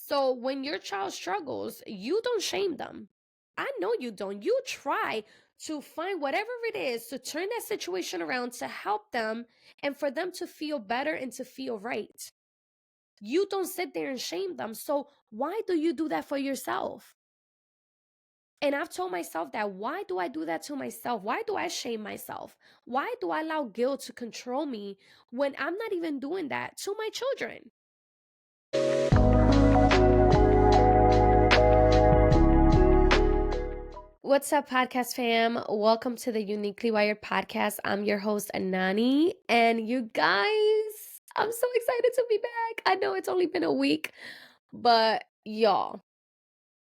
So when your child struggles, you don't shame them. I know you don't. You try to find whatever it is to turn that situation around to help them and for them to feel better and to feel right. You don't sit there and shame them. So why do you do that for yourself? And I've told myself that why do I do that to myself? Why do I shame myself? Why do I allow guilt to control me when I'm not even doing that to my children? What's up, podcast fam? Welcome to the Uniquely Wired podcast. I'm your host, Anani. And you guys, I'm so excited to be back. I know it's only been a week, but y'all,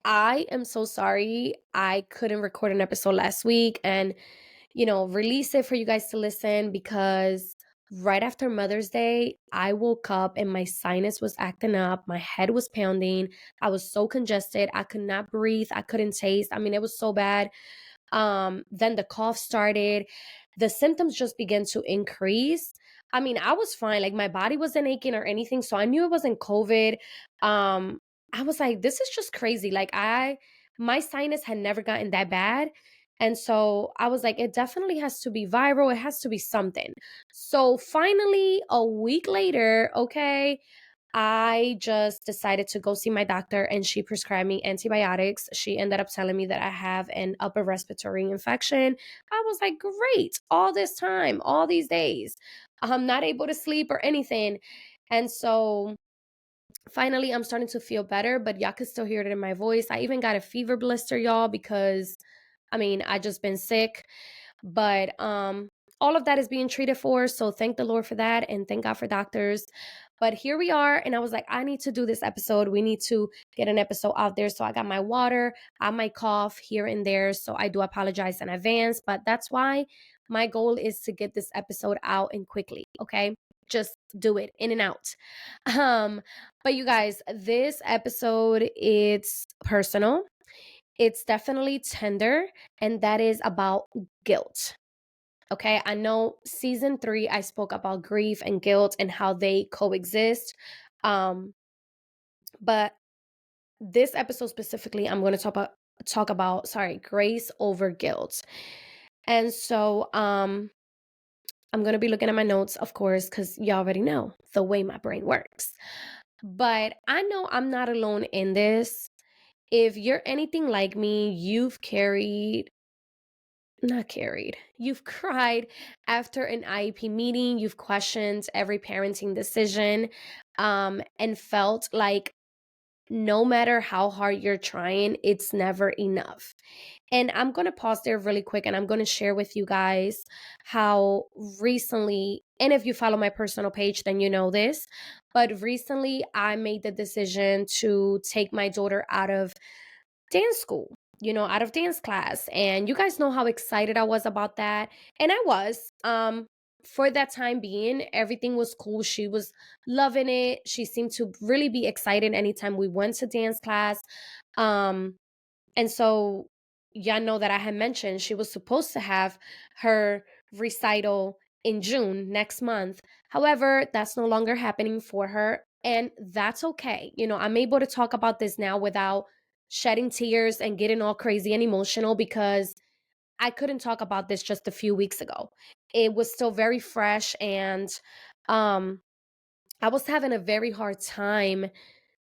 I am so sorry I couldn't record an episode last week and, release it for you guys to listen because right after Mother's Day, I woke up and my sinus was acting up. My head was pounding. I was so congested. I could not breathe. I couldn't taste. I mean, it was so bad. Then the cough started. The symptoms just began to increase. I mean, I was fine. Like my body wasn't aching or anything. So I knew it wasn't COVID. Um, I was like, this is just crazy. My sinus had never gotten that bad. And so I was like, it definitely has to be viral. It has to be something. So finally, a week later, okay, I just decided to go see my doctor and she prescribed me antibiotics. She ended up telling me that I have an upper respiratory infection. I was like, great, all this time, all these days. I'm not able to sleep or anything. And so finally, I'm starting to feel better, but y'all can still hear it in my voice. I even got a fever blister, y'all, because I just been sick. But all of that is being treated for. So thank the Lord for that and thank God for doctors. But here we are. And I was like, I need to do this episode. We need to get an episode out there. So I got my water, I might cough here and there. So I do apologize in advance. But that's why my goal is to get this episode out and quickly. Okay. Just do it in and out. Um, but you guys, this episode, it's personal. It's definitely tender, and that is about guilt. Okay, I know season 3 I spoke about grief and guilt and how they coexist. Um, but this episode specifically, I'm going to talk about grace over guilt. And so I'm going to be looking at my notes, of course, cuz you already know the way my brain works. But I know I'm not alone in this. If you're anything like me, you've cried after an IEP meeting, you've questioned every parenting decision, and felt like no matter how hard you're trying, it's never enough. And I'm going to pause there really quick and I'm going to share with you guys how recently, and if you follow my personal page, then you know this, but recently I made the decision to take my daughter out of dance school, out of dance class. And you guys know how excited I was about that. And I was. For that time being, everything was cool. She was loving it. She seemed to really be excited anytime we went to dance class. Um, and so y'all know that I had mentioned she was supposed to have her recital in June next month. However, that's no longer happening for her. And that's okay. I'm able to talk about this now without shedding tears and getting all crazy and emotional because I couldn't talk about this just a few weeks ago. It was still very fresh and um I was having a very hard time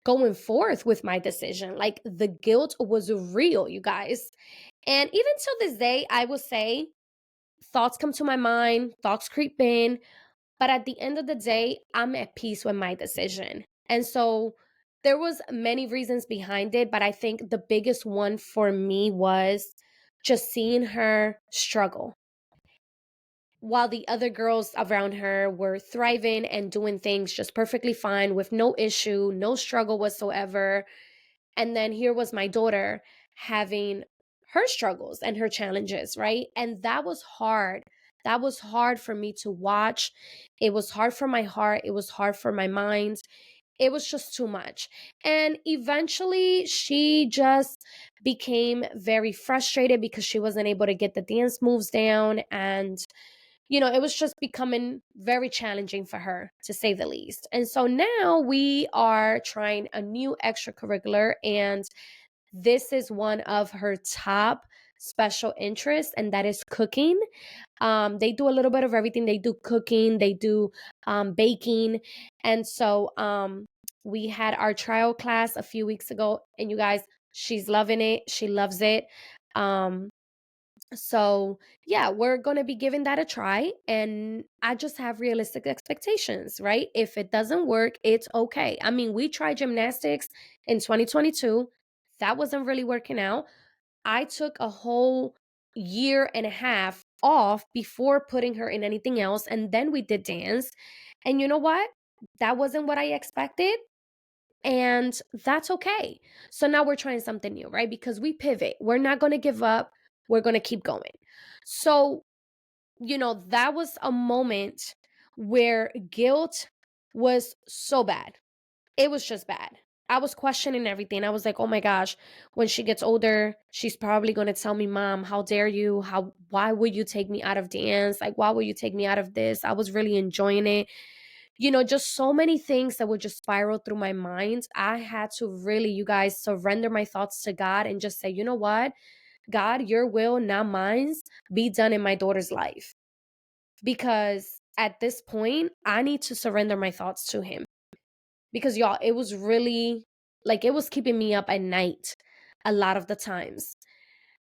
going forth with my decision. Like the guilt was real, you guys. And even till this day, I will say thoughts come to my mind, thoughts creep in, but at the end of the day, I'm at peace with my decision. And so there was many reasons behind it, but I think the biggest one for me was just seeing her struggle while the other girls around her were thriving and doing things just perfectly fine with no issue, no struggle whatsoever. And then here was my daughter having her struggles and her challenges, right? And that was hard. That was hard for me to watch. It was hard for my heart. It was hard for my mind. It was just too much. And eventually, she just became very frustrated because she wasn't able to get the dance moves down. And it was just becoming very challenging for her, to say the least. And so now we are trying a new extracurricular, and this is one of her top special interests, and that is cooking. They do a little bit of everything. They do cooking, they do baking. And so we had our trial class a few weeks ago, and you guys, she's loving it. She loves it. Um, so yeah, we're gonna be giving that a try, and I just have realistic expectations, right? If it doesn't work, it's okay. I mean, we tried gymnastics in 2022. That wasn't really working out. I took a whole year and a half off before putting her in anything else. And then we did dance. And you know what? That wasn't what I expected. And that's okay. So now we're trying something new, right? Because we pivot. We're not going to give up. We're going to keep going. So, that was a moment where guilt was so bad. It was just bad. I was questioning everything. I was like, "Oh my gosh, when she gets older, she's probably going to tell me, 'Mom, how dare you? Why would you take me out of dance? Like, why would you take me out of this? I was really enjoying it.'" Just so many things that would just spiral through my mind. I had to really, you guys, surrender my thoughts to God and just say, "You know what? God, your will, not mine, be done in my daughter's life." Because at this point, I need to surrender my thoughts to him. Because y'all, it was really like it was keeping me up at night a lot of the times,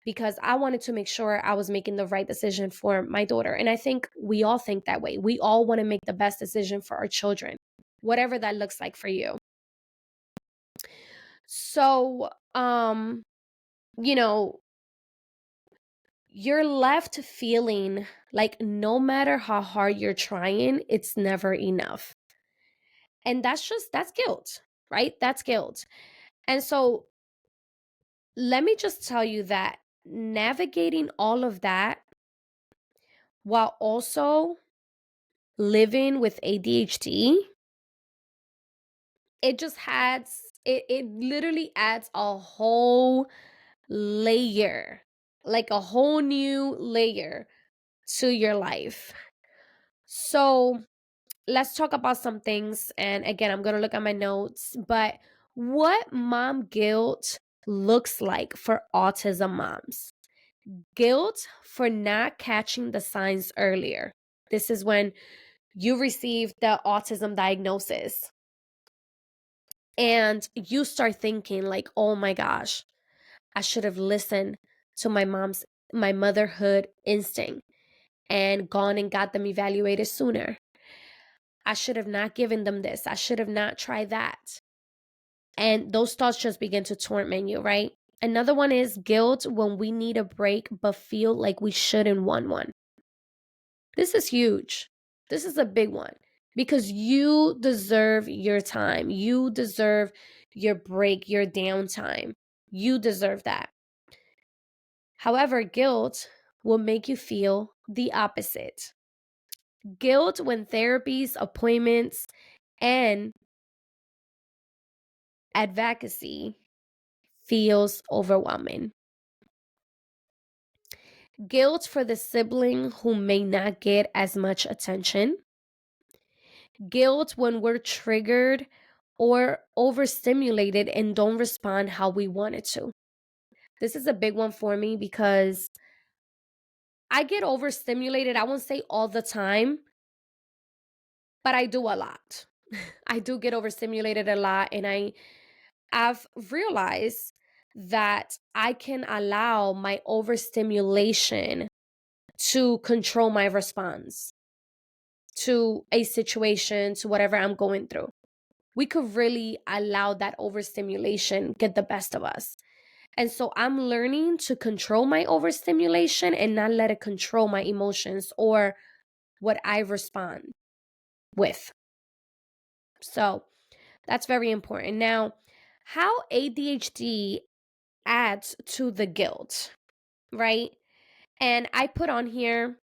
because I wanted to make sure I was making the right decision for my daughter. And I think we all think that way. We all want to make the best decision for our children, whatever that looks like for you. So, you know, you're left feeling like no matter how hard you're trying, it's never enough. And that's guilt, right? That's guilt. And so let me just tell you that navigating all of that while also living with ADHD, it literally adds a whole layer, like a whole new layer to your life. So let's talk about some things. And again, I'm going to look at my notes, but what mom guilt looks like for autism moms. Guilt for not catching the signs earlier. This is when you receive the autism diagnosis and you start thinking like, "Oh my gosh, I should have listened to my motherhood instinct and gone and got them evaluated sooner. I should have not given them this. I should have not tried that." And those thoughts just begin to torment you, right? Another one is guilt when we need a break but feel like we shouldn't want one. This is huge. This is a big one because you deserve your time. You deserve your break, your downtime. You deserve that. However, guilt will make you feel the opposite. Guilt when therapies, appointments, and advocacy feels overwhelming. Guilt for the sibling who may not get as much attention. Guilt when we're triggered or overstimulated and don't respond how we wanted to. This is a big one for me because I get overstimulated. I won't say all the time, but I do a lot. I do get overstimulated a lot, and I've realized that I can allow my overstimulation to control my response to a situation, to whatever I'm going through. We could really allow that overstimulation get the best of us. And so I'm learning to control my overstimulation and not let it control my emotions or what I respond with. So that's very important. Now, how ADHD adds to the guilt, right? And I put on here,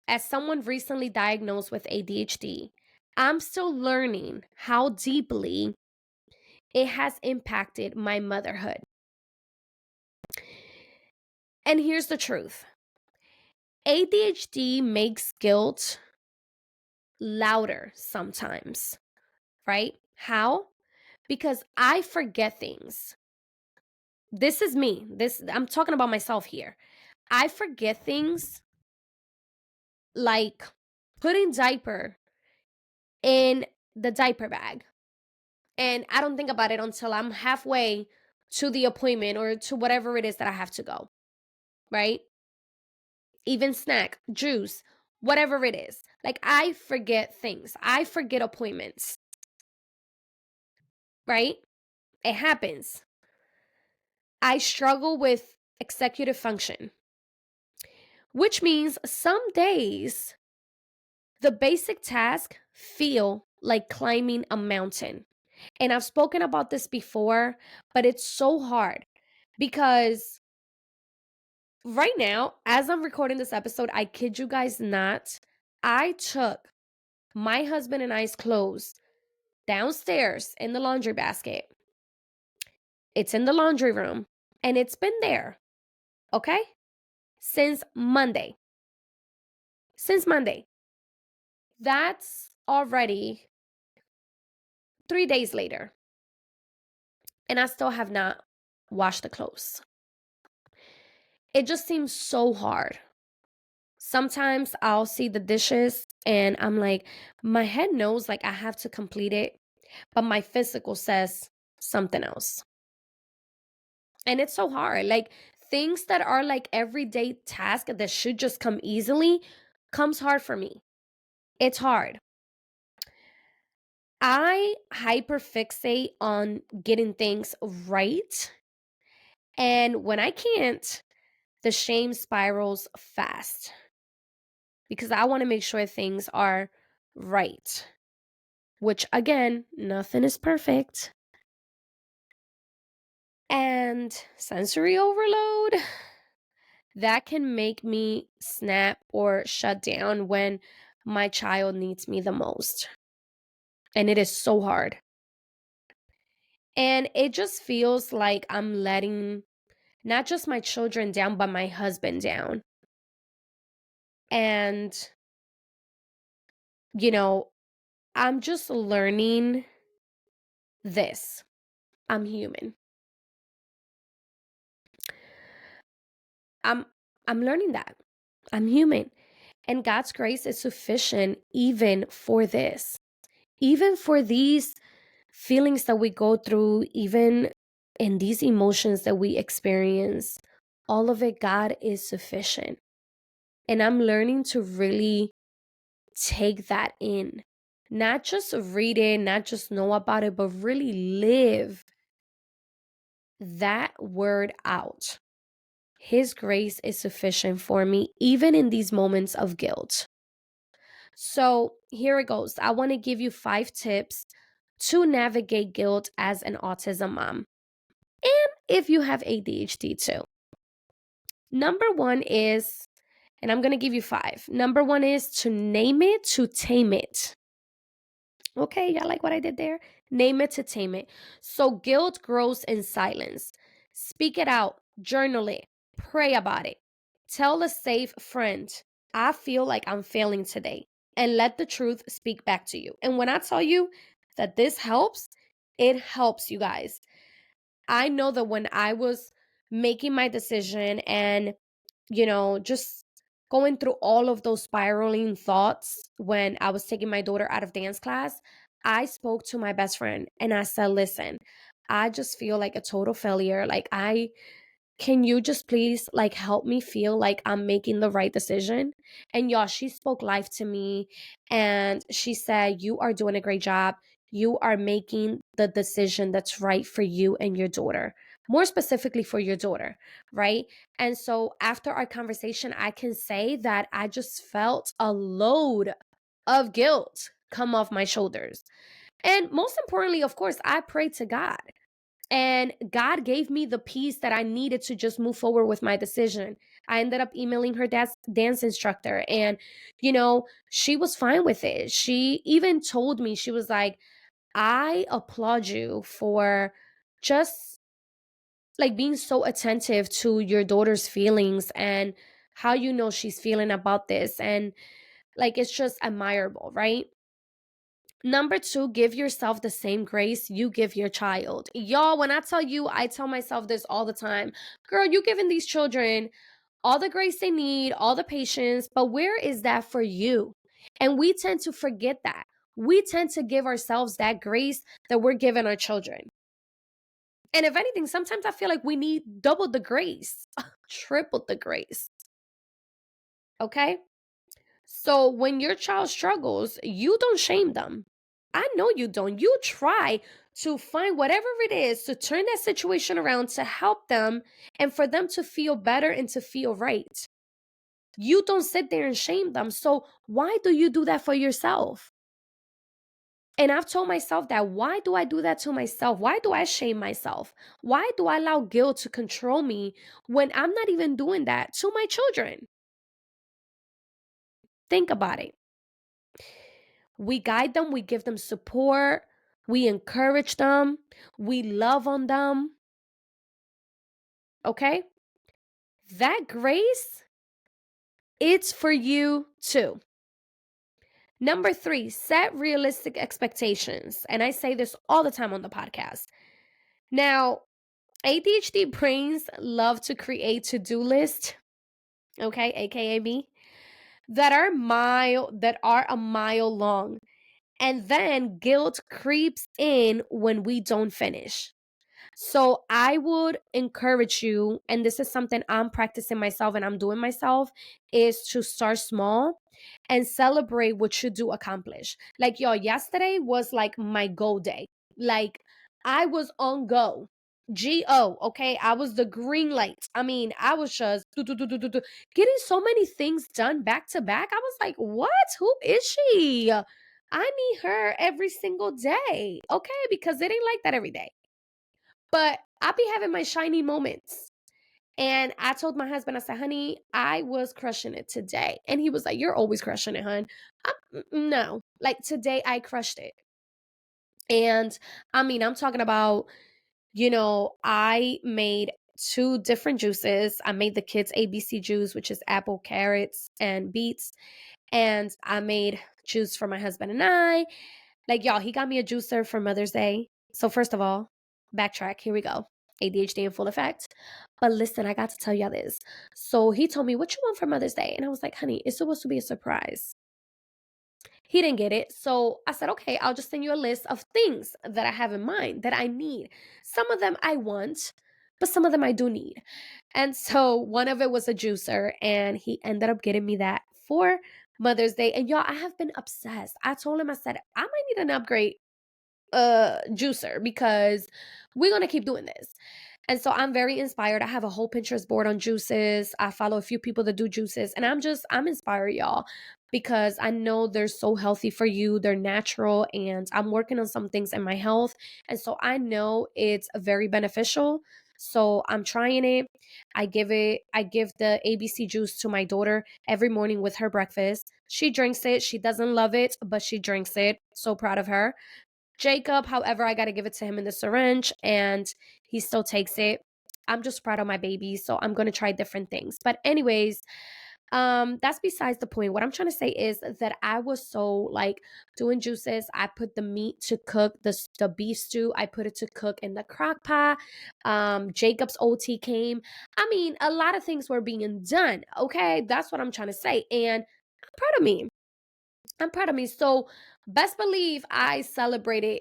as someone recently diagnosed with ADHD, I'm still learning how deeply it has impacted my motherhood. And here's the truth. ADHD makes guilt louder sometimes, right? How? Because I forget things. This is me. This I'm talking about myself here. I forget things like putting diaper in the diaper bag. And I don't think about it until I'm halfway to the appointment or to whatever it is that I have to go, right? Even snack, juice, whatever it is. Like I forget things. I forget appointments, right? It happens. I struggle with executive function, which means some days the basic tasks feel like climbing a mountain. And I've spoken about this before, but it's so hard because right now, as I'm recording this episode, I kid you guys not, I took my husband and I's clothes downstairs in the laundry basket. It's in the laundry room and it's been there, okay? Since Monday. Since Monday. That's already 3 days later. And I still have not washed the clothes. It just seems so hard. Sometimes I'll see the dishes and I'm like, my head knows like I have to complete it, but my physical says something else. And it's so hard. Like things that are like everyday task that should just come easily comes hard for me. It's hard. I hyperfixate on getting things right. And when I can't, the shame spirals fast because I want to make sure things are right, which again, nothing is perfect. And sensory overload, that can make me snap or shut down when my child needs me the most. And it is so hard. And it just feels like I'm letting not just my children down, but my husband down. And, you know, I'm just learning this. I'm human. I'm I'm learning that. I'm human. And God's grace is sufficient even for this. Even for these feelings that we go through, even in these emotions that we experience, all of it, God is sufficient. And I'm learning to really take that in. Not just read it, not just know about it, but really live that word out. His grace is sufficient for me, even in these moments of guilt. So here it goes. I want to give you 5 tips to navigate guilt as an autism mom. And if you have ADHD too. Number one is, and I'm going to give you 5. Number one is to name it to tame it. Okay, y'all like what I did there? Name it to tame it. So guilt grows in silence. Speak it out, journal it, pray about it. Tell a safe friend, I feel like I'm failing today, and let the truth speak back to you. And when I tell you that this helps, it helps you guys. I know that when I was making my decision and, just going through all of those spiraling thoughts when I was taking my daughter out of dance class, I spoke to my best friend and I said, listen, I just feel like a total failure. Like, can you just please like help me feel like I'm making the right decision? And y'all, she spoke life to me and she said, you are doing a great job. You are making the decision that's right for you and your daughter, more specifically for your daughter, right? And so after our conversation, I can say that I just felt a load of guilt come off my shoulders. And most importantly, of course, I prayed to God. And God gave me the peace that I needed to just move forward with my decision. I ended up emailing her dance instructor, and, she was fine with it. She even told me, she was like, I applaud you for just like being so attentive to your daughter's feelings and how you know she's feeling about this. And like, it's just admirable, right? Number two, give yourself the same grace you give your child. Y'all, when I tell you, I tell myself this all the time. Girl, you giving these children all the grace they need, all the patience, but where is that for you? And we tend to forget that. We tend to give ourselves that grace that we're giving our children. And if anything, sometimes I feel like we need double the grace, triple the grace. Okay? So when your child struggles, you don't shame them. I know you don't. You try to find whatever it is to turn that situation around to help them and for them to feel better and to feel right. You don't sit there and shame them. So why do you do that for yourself? And I've told myself that. Why do I do that to myself? Why do I shame myself? Why do I allow guilt to control me when I'm not even doing that to my children? Think about it. We guide them, we give them support, we encourage them, we love on them. Okay? That grace, it's for you too. Number three, set realistic expectations. And I say this all the time on the podcast. Now, ADHD brains love to create to-do lists, okay, aka me, that are a mile long. And then guilt creeps in when we don't finish. So I would encourage you, and this is something I'm practicing myself and I'm doing myself, is to start small and celebrate what you do accomplish. Like, y'all, yesterday was like my go day. Like, I was on go. Go, okay? I was the green light. I mean, I was just getting so many things done back to back. I was like, what? Who is she? I need her every single day, okay? Because it ain't like that every day. But I be having my shiny moments. And I told my husband, I said, honey, I was crushing it today. And he was like, you're always crushing it, hun. No, like today I crushed it. And I mean, I'm talking about, I made two different juices. I made the kids ABC juice, which is apple, carrots, and beets. And I made juice for my husband and I. Like, y'all, he got me a juicer for Mother's Day. So, first of all, backtrack. Here we go. ADHD in full effect. But listen, I got to tell y'all this. So, he told me, what you want for Mother's Day? And I was like, honey, it's supposed to be a surprise. He didn't get it. So, I said, okay, I'll just send you a list of things that I have in mind that I need. Some of them I want, but some of them I do need. And so, one of it was a juicer, and he ended up getting me that for Mother's Day. And y'all, I have been obsessed. I told him, I said, I might need an upgrade juicer because we're gonna keep doing this. And so I'm very inspired. I have a whole Pinterest board on juices. I follow a few people that do juices, and I'm inspired, y'all, because I know they're so healthy for you. They're natural, and I'm working on some things in my health. And so I know it's very beneficial. So I'm trying it. I give the ABC juice to my daughter every morning with her breakfast. She drinks it. She doesn't love it, but she drinks it. So proud of her. Jacob, however, I got to give it to him in the syringe and he still takes it. I'm just proud of my baby, so I'm going to try different things. But anyways, that's besides the point. What I'm trying to say is that I was so like doing juices. I put the meat to cook, the beef stew, I put it to cook in the crock pot. Jacob's OT came. I mean, a lot of things were being done. Okay, that's what I'm trying to say. And I'm proud of me. I'm proud of me. So best believe I celebrated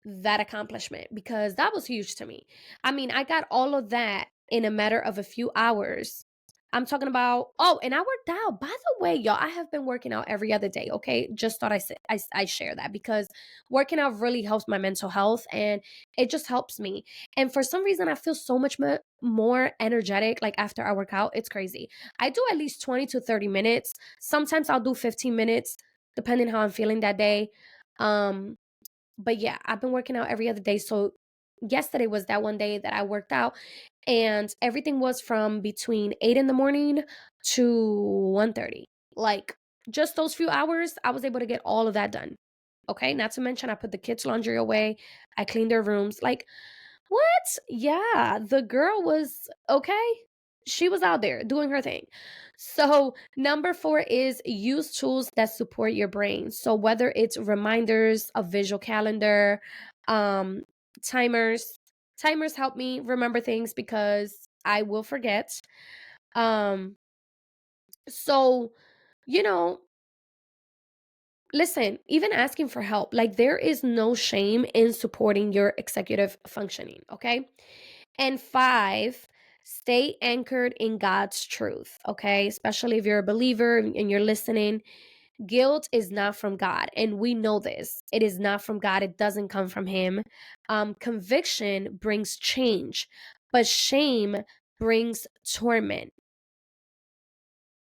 that accomplishment because that was huge to me. I mean, I got all of that in a matter of a few hours. I'm talking about, oh, and I worked out. By the way, y'all, I have been working out every other day, okay? Just thought I share that because working out really helps my mental health and it just helps me. And for some reason, I feel so much more energetic like after I work out. It's crazy. I do at least 20 to 30 minutes. Sometimes I'll do 15 minutes depending how I'm feeling that day. Um but yeah, I've been working out every other day. So yesterday was that one day that I worked out and everything was from between 8 in the morning to 1:30. Like just those few hours, I was able to get all of that done. Okay, not to mention I put the kids' laundry away. I cleaned their rooms. Like, what? Yeah, the girl was okay. She was out there doing her thing. So, number 4 is use tools that support your brain. So, whether it's reminders, a visual calendar, um, timers. Timers help me remember things because I will forget. Um, so, you know, listen, even asking for help, like there is no shame in supporting your executive functioning, okay? And 5, stay anchored in God's truth, okay? Especially if you're a believer and you're listening. Guilt is not from God, and we know this. It is not from God, it doesn't come from Him. Conviction brings change, but shame brings torment.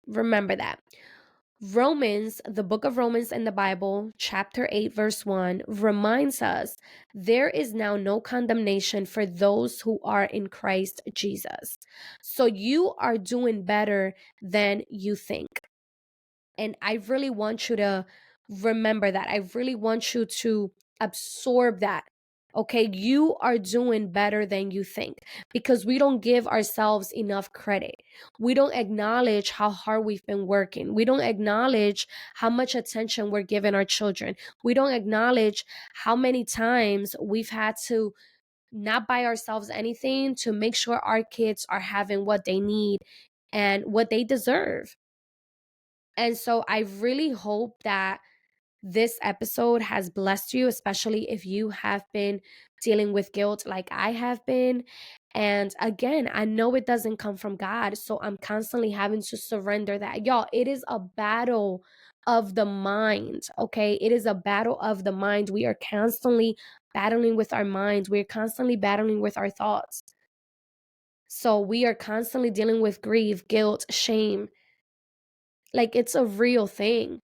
Remember that. Romans, the book of Romans in the Bible, chapter 8, verse 1, reminds us there is now no condemnation for those who are in Christ Jesus. So you are doing better than you think. And I really want you to remember that. I really want you to absorb that. Okay, you are doing better than you think because we don't give ourselves enough credit. We don't acknowledge how hard we've been working. We don't acknowledge how much attention we're giving our children. We don't acknowledge how many times we've had to not buy ourselves anything to make sure our kids are having what they need and what they deserve. And so I really hope that this episode has blessed you, especially if you have been dealing with guilt like I have been. And again, I know it doesn't come from God. So I'm constantly having to surrender that. Y'all, it is a battle of the mind. Okay. It is a battle of the mind. We are constantly battling with our minds, we're constantly battling with our thoughts. So we are constantly dealing with grief, guilt, shame. Like it's a real thing,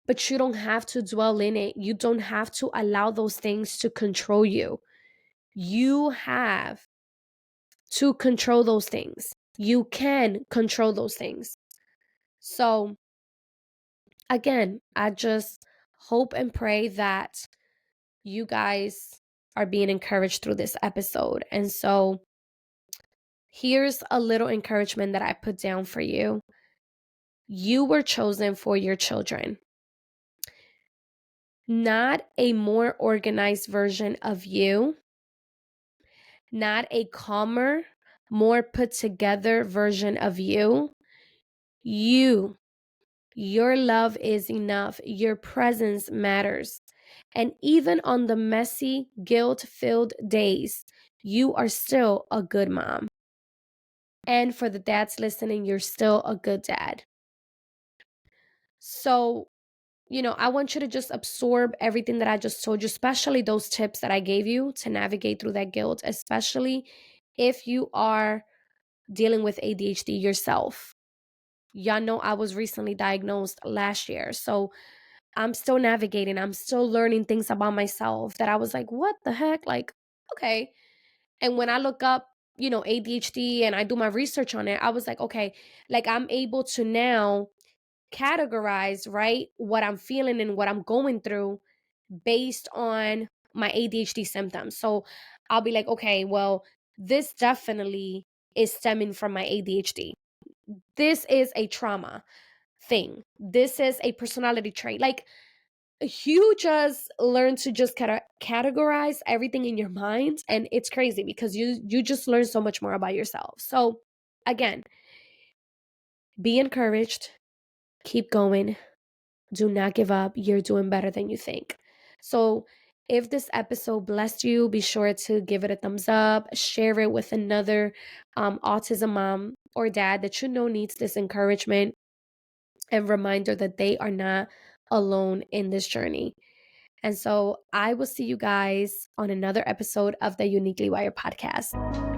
but you don't have to dwell in it. You don't have to allow those things to control you. You have to control those things. You can control those things. So, again, I just hope and pray that you guys are being encouraged through this episode. And so, here's a little encouragement that I put down for you. You were chosen for your children, not a more organized version of you, not a calmer, more put together version of you. You, your love is enough. Your presence matters. And even on the messy, guilt filled days, you are still a good mom. And for the dads listening, you're still a good dad. So, I want you to just absorb everything that I just told you, especially those tips that I gave you to navigate through that guilt, especially if you are dealing with ADHD yourself. Y'all know I was recently diagnosed last year. So I'm still navigating. I'm still learning things about myself that I was like, what the heck? Like, okay. And when I look up, ADHD and I do my research on it, I was like, okay, like I'm able to now categorize, right, what I'm feeling and what I'm going through based on my ADHD symptoms. So I'll be like, okay, well, this definitely is stemming from my ADHD. This is a trauma thing. This is a personality trait. Like you just learn to just kind of categorize everything in your mind, and it's crazy because you just learn so much more about yourself. So again, be encouraged, keep going, do not give up. You're doing better than you think. So if this episode blessed you, be sure to give it a thumbs up, share it with another autism mom or dad that you know needs this encouragement and reminder that they are not alone in this journey. And so I will see you guys on another episode of the Uniquely Wired podcast.